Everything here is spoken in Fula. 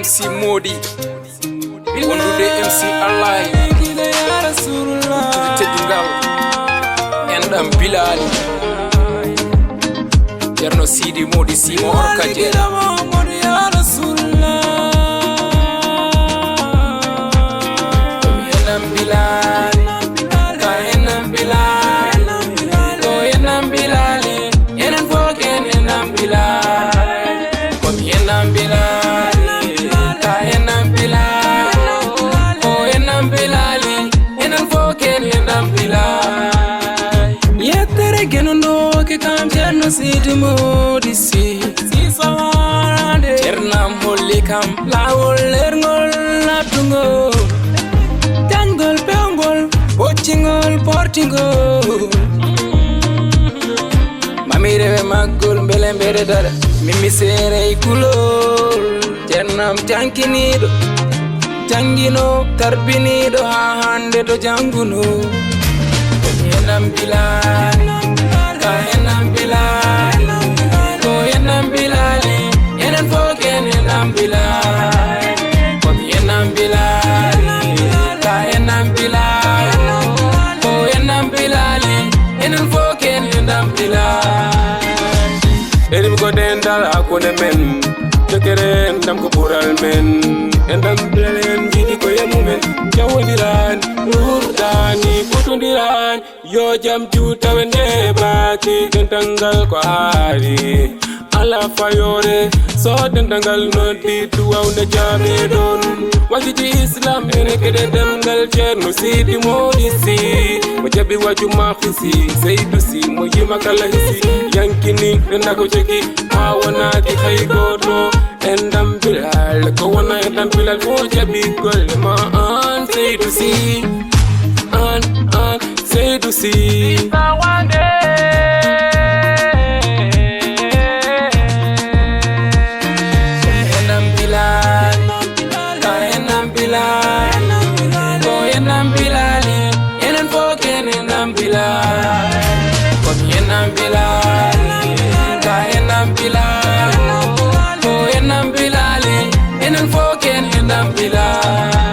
MC Modi wondude MC Allah teddungal endam Bilali Ceerno Sidi Modi Simo Orkaje endam Bilali ka endam Bilali ko endam Bilali enen foken endam Bilali ko endam Bilali ka endam Bilali ko endam Bilali enen foken endam Bilali yettere genundo ke kam Ceerno Sidi Modi si sawarande Ceernam holli kam lawol lerngol latungo tangol pewngol boccingol portingol mamirewe maggol mbele mbede dara mimi seerey kulol Ceernam tankiniɗo jangino tarbiniɗo ha hande to janguno endam Bilali ka endam Bilali ko endam Bilali enen foken endam Bilali ko endam Bilali ka endam Bilali ko endam Bilali enen foken endam Bilali erim ko dendal hakkunde men tekere endam ko ɓural men endam Bilali en jiiɗi ko yemumen jawodiran wurdani kutodiran yo jam jutawe nde baki dentangal ko haari ala fayore so dentangal noddi duwawde jaabe ɗon wajiji islam ene kede demgal Ceerno Sidi Modi si mo jaɓi waju mafisi Seydou si mo yima kala hisi yankini denda ko jogi ha wonaki hay goto endam Bilal ko wona endam Bilal fo jaɓi golle ma an Seydou si an Seydou si endam Bilal ka endam Bilal ko endam Bilali enen foken endam Bilal ko endam Bilali ka endam Bilal ko endam Bilali enen foken endam Bilal